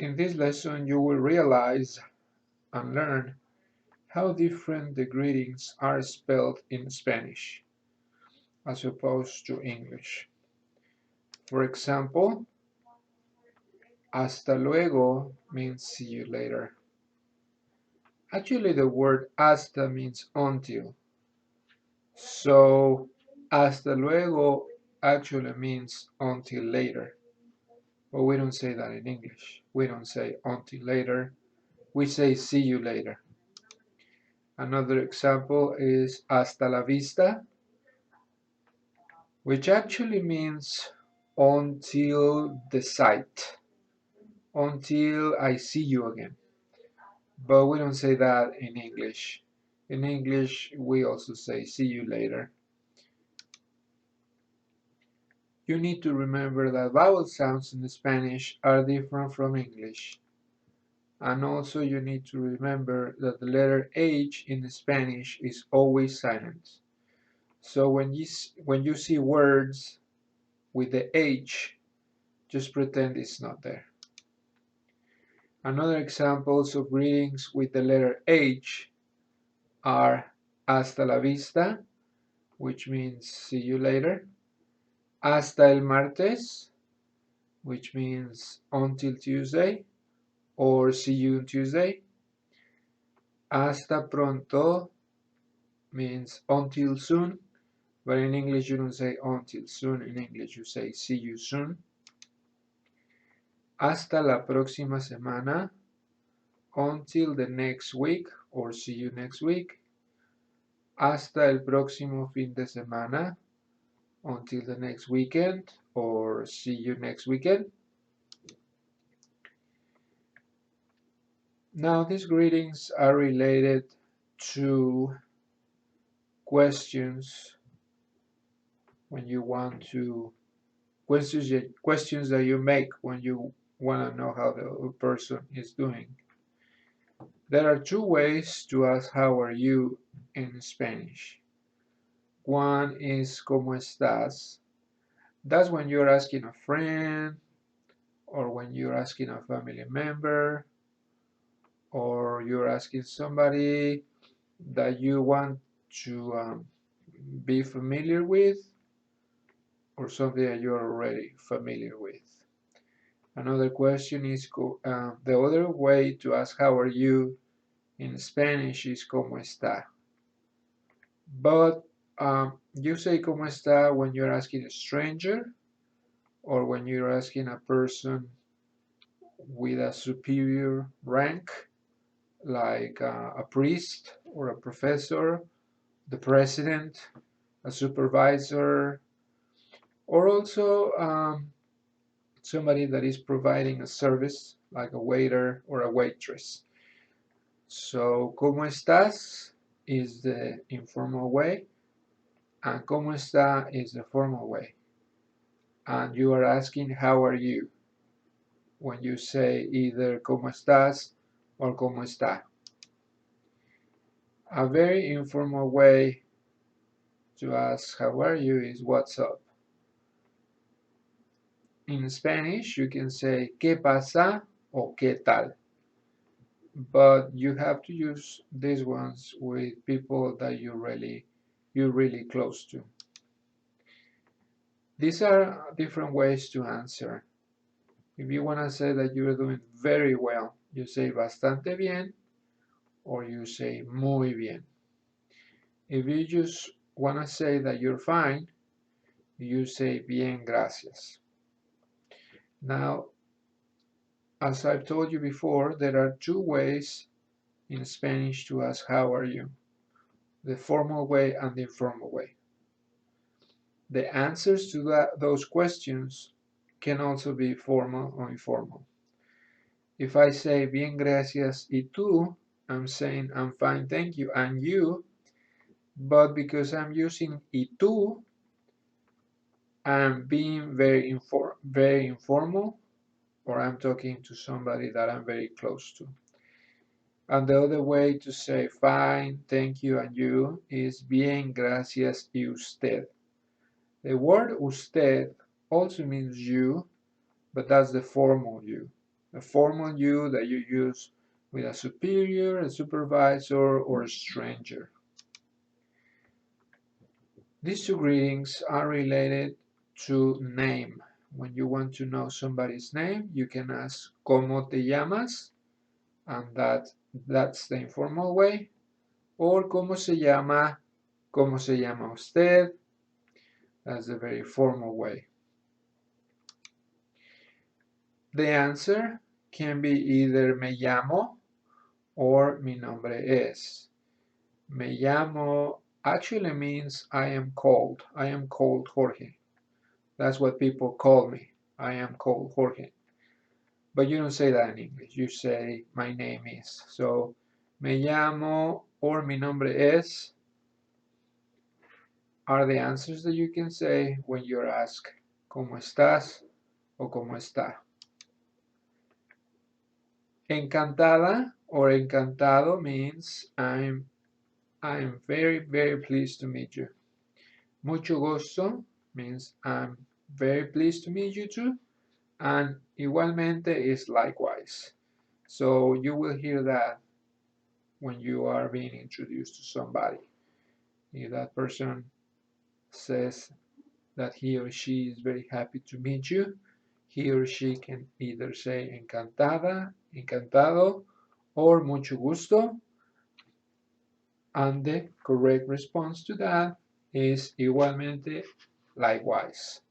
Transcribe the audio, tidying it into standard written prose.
In this lesson, you will realize and learn how different the greetings are spelled in Spanish as opposed to English. For example, hasta luego means see you later. Actually, the word hasta means until. So, hasta luego actually means until later. But we don't say that in English. We don't say until later. We say see you later. Another example is hasta la vista, which actually means until the sight, until I see you again. But we don't say that in English. In English, we also say see you later. You need to remember that vowel sounds in Spanish are different from English. And also you need to remember that the letter H in Spanish is always silent. So when you see words with the H, just pretend it's not there. Another examples of greetings with the letter H are hasta la vista, which means see you later, hasta el martes, which means until Tuesday or see you on Tuesday, hasta pronto means until soon, but in English you don't say until soon, in English you say see you soon, hasta la próxima semana, until the next week or see you next week, hasta el próximo fin de semana, until the next weekend or see you next weekend. Now these greetings are related to questions when you want to questions that you make when you want to know how the person is doing. There are two ways to ask how are you in Spanish. One is ¿cómo estás? That's when you're asking a friend or when you're asking a family member or you're asking somebody that you want to be familiar with or something that you're already familiar with. Another question is the other way to ask how are you in Spanish is ¿cómo está? But you say ¿cómo está when you're asking a stranger or when you're asking a person with a superior rank, like a priest or a professor, the president, a supervisor, or also somebody that is providing a service, like a waiter or a waitress. So, ¿cómo estás? Is the informal way, and ¿cómo está? Is the formal way. And you are asking, how are you? When you say either ¿cómo estás? Or ¿cómo está? A very informal way to ask how are you is what's up. In Spanish, you can say ¿qué pasa? Or ¿qué tal? But you have to use these ones with people that you're really close to. These are different ways to answer. If you want to say that you're doing very well, you say bastante bien or you say muy bien. If you just want to say that you're fine, you say bien, gracias. Now, as I've told you before, there are two ways in Spanish to ask how are you, the formal way and the informal way. The answers to those questions can also be formal or informal. If I say bien, gracias, y tú, I'm saying I'm fine, thank you, and you, but because I'm using y tú, I'm being very informal, or I'm talking to somebody that I'm very close to. And the other way to say fine, thank you, and you is bien, gracias, y usted. The word usted also means you, but that's the formal you. a formal you that you use with a superior, a supervisor, or a stranger. These two greetings are related to name. When you want to know somebody's name, you can ask ¿Cómo te llamas? And that's the informal way. Or ¿Cómo se llama? ¿Cómo se llama usted? That's the very formal way. The answer can be either me llamo or mi nombre es. Me llamo actually means I am called. I am called Jorge. That's what people call me. I am called Jorge. But you don't say that in English. You say my name is. So me llamo or mi nombre es are the answers that you can say when you're asked ¿Cómo estás? O ¿Cómo está? Encantada or encantado means I'm very, very pleased to meet you. Mucho gusto means I'm very pleased to meet you too. And igualmente is likewise. So you will hear that when you are being introduced to somebody. If that person says that he or she is very happy to meet you, he or she can either say encantada, encantado, or mucho gusto. And the correct response to that is igualmente, likewise.